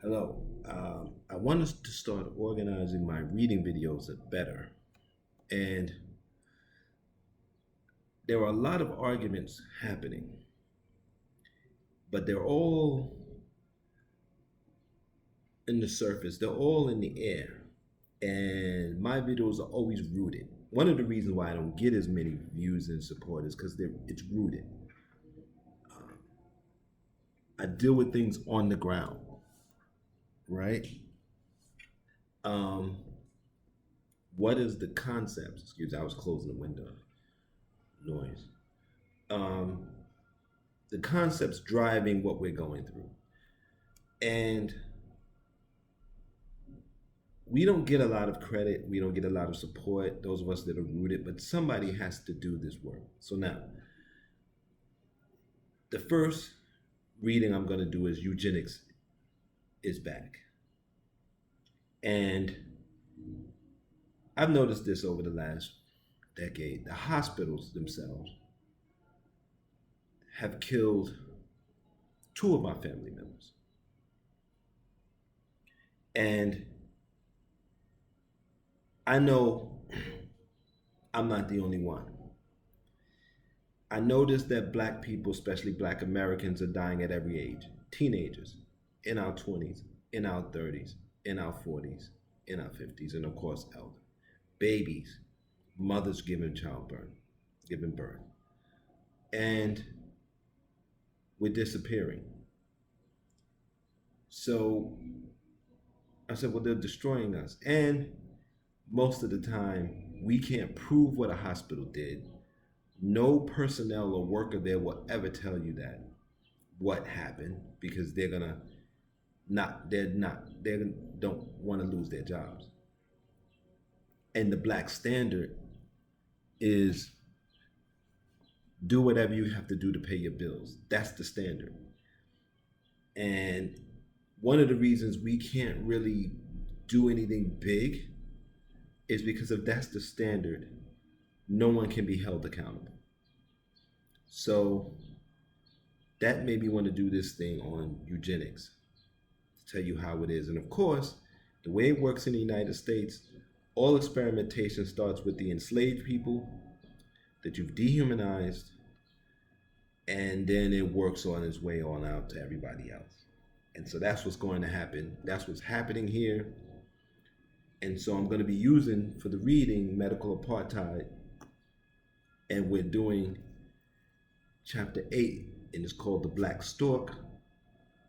Hello. I want us to start organizing my reading videos better. And there are a lot of arguments happening, but they're all in the surface, they're all in the air. And my videos are always rooted. One of the reasons why I don't get as many views and support is because it's rooted. I deal with things on the ground, right? Um, what is the concept? Excuse me, I was closing the window. Noise. Um, the concepts driving what we're going through. And we don't get a lot of credit. We don't get a lot of support, those of us that are rooted, but somebody has to do this work. So now, the first reading I'm going to do is Eugenics Is Back. And I've noticed this over the last decade. The hospitals themselves have killed two of my family members. And I know I'm not the only one. I noticed that Black people, especially Black Americans, are dying at every age. Teenagers, in our 20s, in our 30s, in our 40s, in our 50s, and of course, elder. Babies, mothers giving birth. And we're disappearing. So I said, well, they're destroying us. And most of the time, we can't prove what a hospital did. No personnel or worker there will ever tell you that what happened, because they don't want to lose their jobs. And the Black standard is do whatever you have to do to pay your bills. That's the standard. And one of the reasons we can't really do anything big is because if that's the standard, no one can be held accountable. So that made me want to do this thing on eugenics, to tell you how it is. And of course, the way it works in the United States, all experimentation starts with the enslaved people that you've dehumanized, and then it works on its way on out to everybody else. And so that's what's going to happen. That's what's happening here. And so I'm going to be using, for the reading, Medical Apartheid, and we're doing chapter 8, and it's called The Black Stork,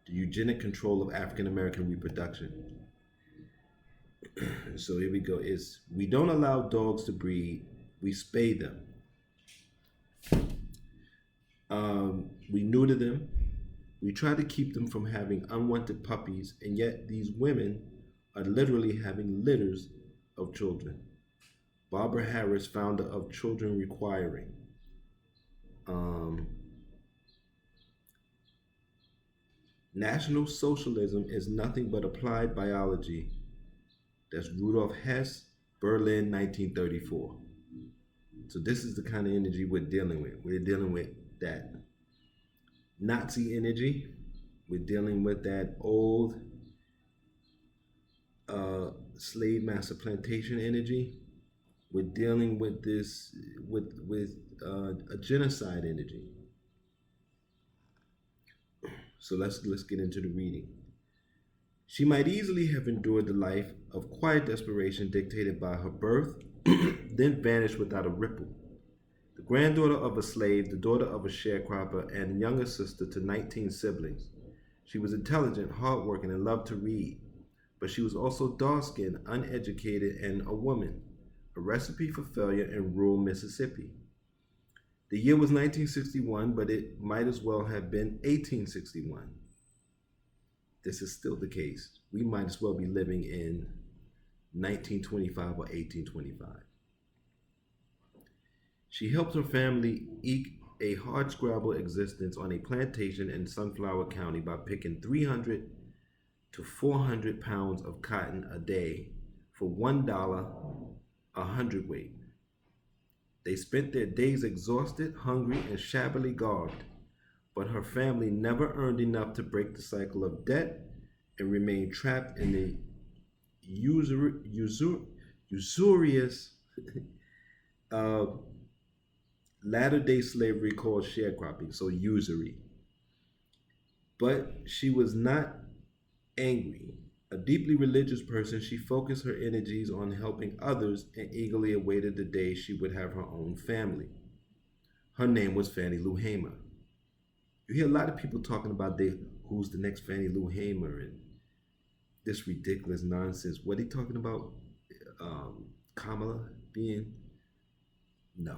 the Eugenic Control of African American Reproduction. So here we go. We don't allow dogs to breed, we spay them. We neuter them. We try to keep them from having unwanted puppies, and yet these women are literally having litters of children. Barbara Harris, founder of Children Requiring. National Socialism is nothing but applied biology. That's Rudolf Hess, Berlin, 1934. So this is the kind of energy we're dealing with. We're dealing with that Nazi energy. We're dealing with that old slave master plantation energy. We're dealing with this with a genocide energy. So let's get into the reading. She might easily have endured the life of quiet desperation dictated by her birth, then vanished without a ripple. The granddaughter of a slave, the daughter of a sharecropper, and younger sister to 19 siblings. She was intelligent, hardworking, and loved to read, but she was also dark-skinned, uneducated, and a woman, a recipe for failure in rural Mississippi. The year was 1961, but it might as well have been 1861. This is still the case. We might as well be living in 1925 or 1825. She helped her family eke a hardscrabble existence on a plantation in Sunflower County by picking 300 to 400 pounds of cotton a day for $1 a hundredweight. They spent their days exhausted, hungry, and shabbily garbed, but her family never earned enough to break the cycle of debt and remained trapped in the usurious uh, latter day slavery called sharecropping, so usury. But she was not angry. A deeply religious person, she focused her energies on helping others and eagerly awaited the day she would have her own family. Her name was Fannie Lou Hamer. You hear a lot of people talking about who's the next Fannie Lou Hamer and this ridiculous nonsense. What are they talking about? Kamala being? No.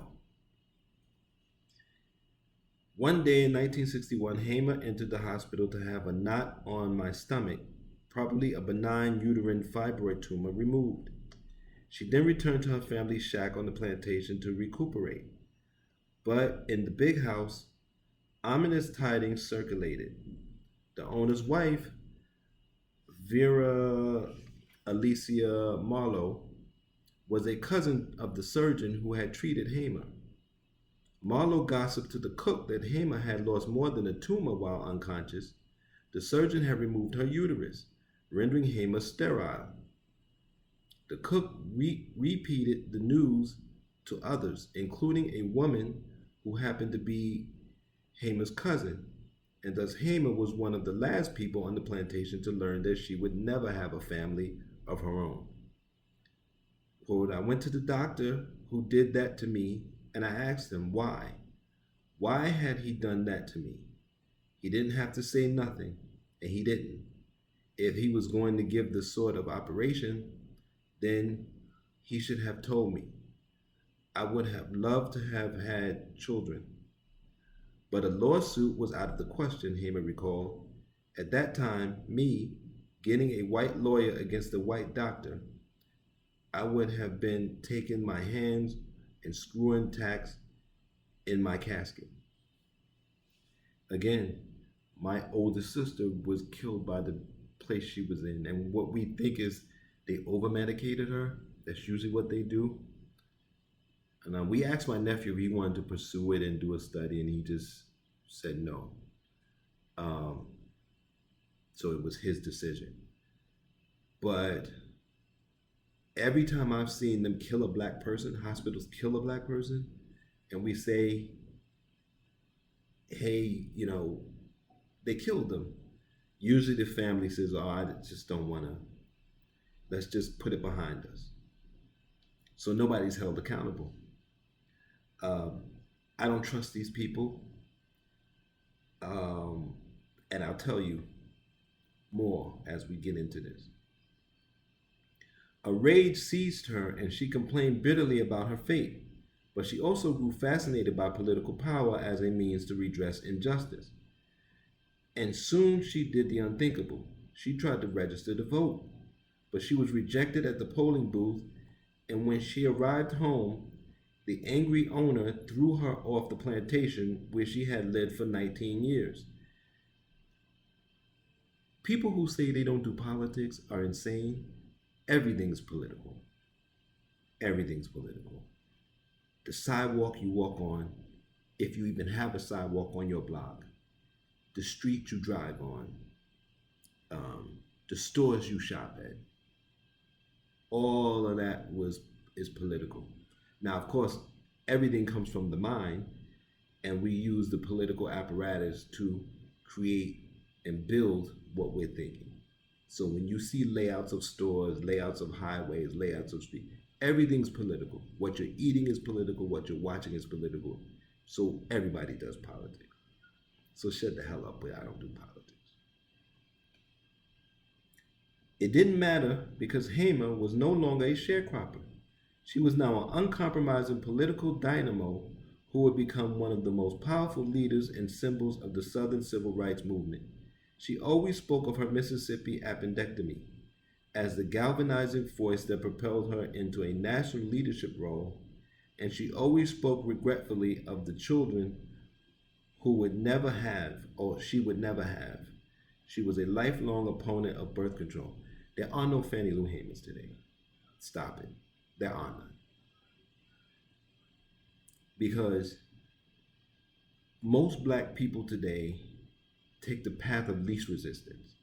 One day in 1961, Hamer entered the hospital to have a knot on my stomach, probably a benign uterine fibroid tumor, removed. She then returned to her family's shack on the plantation to recuperate. But in the big house, ominous tidings circulated. The owner's wife, Vera Alicia Marlowe, was a cousin of the surgeon who had treated Hamer. Marlowe gossiped to the cook that Hamer had lost more than a tumor while unconscious. The surgeon had removed her uterus, rendering Hamer sterile. The cook repeated the news to others, including a woman who happened to be Hamer's cousin, and thus Hamer was one of the last people on the plantation to learn that she would never have a family of her own. Quote, I went to the doctor who did that to me, and I asked him why. Why had he done that to me? He didn't have to say nothing, and he didn't. If he was going to give this sort of operation, then he should have told me. I would have loved to have had children. But a lawsuit was out of the question, Hamer recalled. At that time, me getting a white lawyer against a white doctor, I would have been taking my hands and screwing tacks in my casket. Again, my older sister was killed by the place she was in, and what we think is they over medicated her. That's usually what they do. And we asked my nephew if he wanted to pursue it and do a study, and he just said no. So it was his decision. But every time I've seen them kill a black person, hospitals kill a black person, and we say, hey, they killed them. Usually the family says, oh, I just don't want to, let's just put it behind us. So nobody's held accountable. I don't trust these people. And I'll tell you more as we get into this. A rage seized her and she complained bitterly about her fate, but she also grew fascinated by political power as a means to redress injustice. And soon she did the unthinkable. She tried to register to vote, but she was rejected at the polling booth, and when she arrived home, the angry owner threw her off the plantation where she had lived for 19 years. People who say they don't do politics are insane. Everything's political. Everything's political. The sidewalk you walk on, if you even have a sidewalk on your block, the street you drive on, the stores you shop at, all of that is political. Now, of course, everything comes from the mind, and we use the political apparatus to create and build what we're thinking. So when you see layouts of stores, layouts of highways, layouts of streets, everything's political. What you're eating is political. What you're watching is political. So everybody does politics. So shut the hell up, but I don't do politics. It didn't matter because Hamer was no longer a sharecropper. She was now an uncompromising political dynamo who would become one of the most powerful leaders and symbols of the Southern Civil Rights Movement. She always spoke of her Mississippi appendectomy as the galvanizing force that propelled her into a national leadership role, and she always spoke regretfully of the children who would never have, or she would never have. She was a lifelong opponent of birth control. There are no Fannie Lou Hamers today. Stop it. There are none. Because most black people today take the path of least resistance.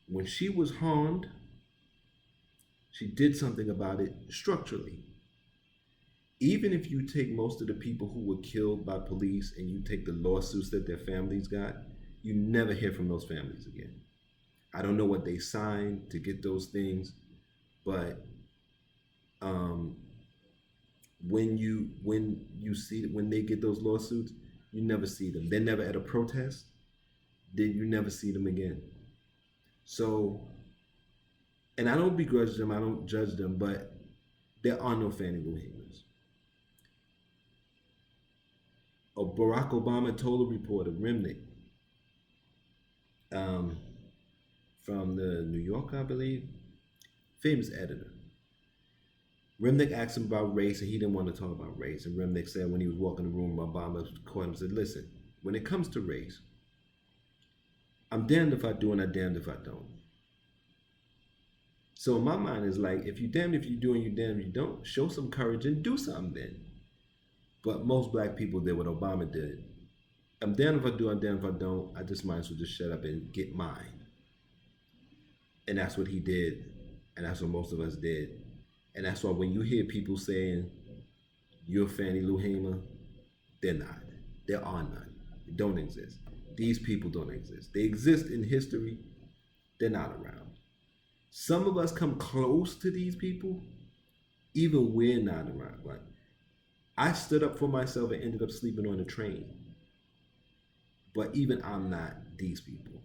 When she was harmed, she did something about it structurally. Even if you take most of the people who were killed by police and you take the lawsuits that their families got, you never hear from those families again. I don't know what they signed to get those things, but um, when they get those lawsuits, you never see them. They're never at a protest. Then you never see them again. So, and I don't begrudge them. I don't judge them, but there are no Fannie Lou Hamers. Barack Obama told a reporter, Remnick, from the New Yorker, I believe, famous editor. Remnick asked him about race, and he didn't want to talk about race. And Remnick said when he was walking the room, Obama caught him and said, listen, when it comes to race, I'm damned if I do and I'm damned if I don't. So in my mind is like, if you're damned if you do and you're damned if you don't, show some courage and do something then. But most black people did what Obama did. I'm damned if I do, I'm damned if I don't. I just might as well just shut up and get mine. And that's what he did. And that's what most of us did. And that's why when you hear people saying, you're Fannie Lou Hamer, they're not. There are none. They don't exist. These people don't exist. They exist in history. They're not around. Some of us come close to these people. Even we're not around. Like, I stood up for myself and ended up sleeping on a train. But even I'm not these people.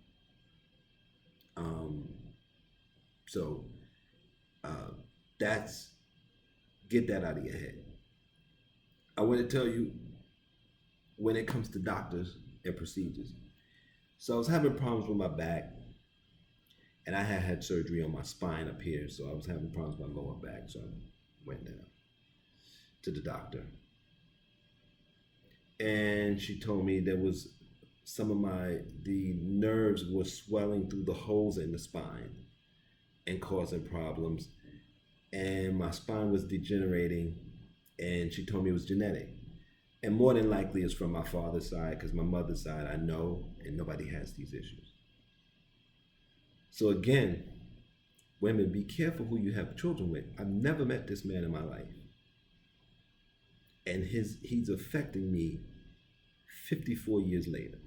So that's, get that out of your head. I want to tell you, when it comes to doctors and procedures. So I was having problems with my back, and I had surgery on my spine up here, so I was having problems with my lower back, so I went down to the doctor. And she told me there was some of the nerves were swelling through the holes in the spine and causing problems. And my spine was degenerating, and she told me it was genetic. And more than likely it's from my father's side, because my mother's side I know, and nobody has these issues. So again, women, be careful who you have children with. I've never met this man in my life. And he's affecting me 54 years later.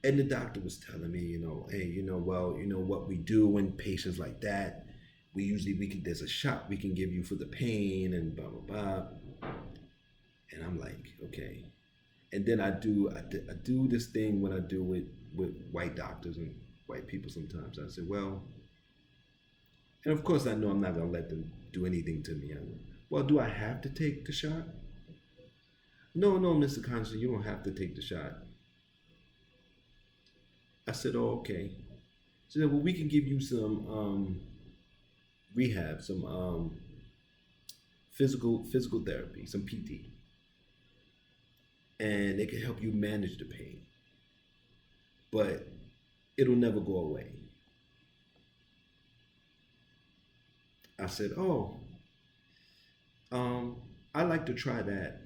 And the doctor was telling me, hey, what we do when patients like that, there's a shot we can give you for the pain and blah, blah, blah. And I'm like, okay. And then I do this thing when I do with white doctors and white people sometimes. I say, well, and of course I know I'm not gonna let them do anything to me. Well, do I have to take the shot? No, Mr. Constantine, you don't have to take the shot. I said, oh, okay. She said, well, we can give you some rehab, some physical therapy, some PT. And they can help you manage the pain. But it'll never go away. I said, oh, I'd like to try that.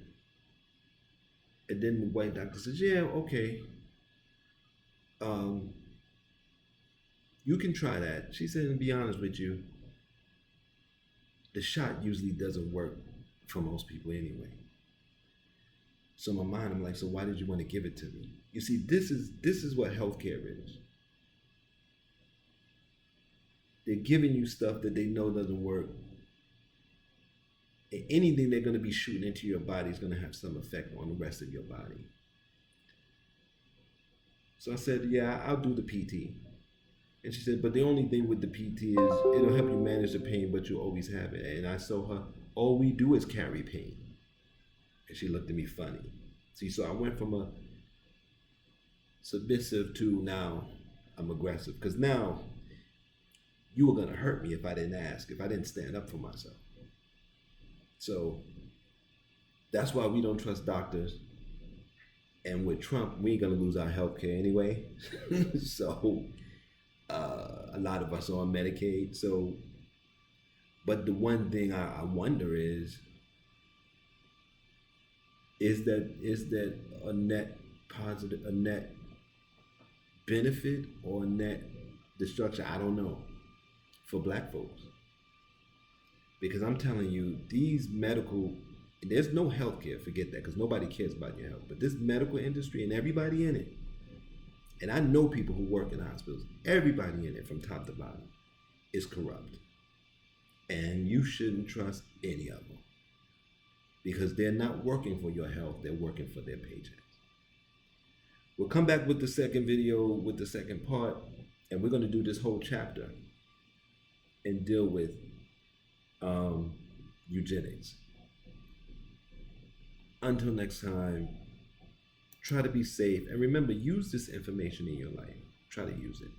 And then the white doctor says, yeah, okay. You can try that. She said, to be honest with you, the shot usually doesn't work for most people anyway. So in my mind, I'm like, so why did you want to give it to me? You see, this is what healthcare is. They're giving you stuff that they know doesn't work. And anything they're going to be shooting into your body is going to have some effect on the rest of your body. So I said, yeah, I'll do the PT. And she said, but the only thing with the PT is it'll help you manage the pain, but you'll always have it. And I told her, all we do is carry pain. And she looked at me funny. See, so I went from a submissive to now I'm aggressive. Because now you were going to hurt me if I didn't ask, if I didn't stand up for myself. So that's why we don't trust doctors. And with Trump, we ain't going to lose our health care anyway. So a lot of us are on Medicaid. So, but the one thing I wonder is that a net positive, a net benefit or net destruction, I don't know, for black folks. Because I'm telling you, these medical, there's no healthcare, forget that, because nobody cares about your health. But this medical industry and everybody in it, and I know people who work in hospitals, everybody in it from top to bottom is corrupt. And you shouldn't trust any of them because they're not working for your health, they're working for their paychecks. We'll come back with the second video, with the second part, and we're going to do this whole chapter and deal with eugenics. Until next time, try to be safe. And remember, use this information in your life. Try to use it.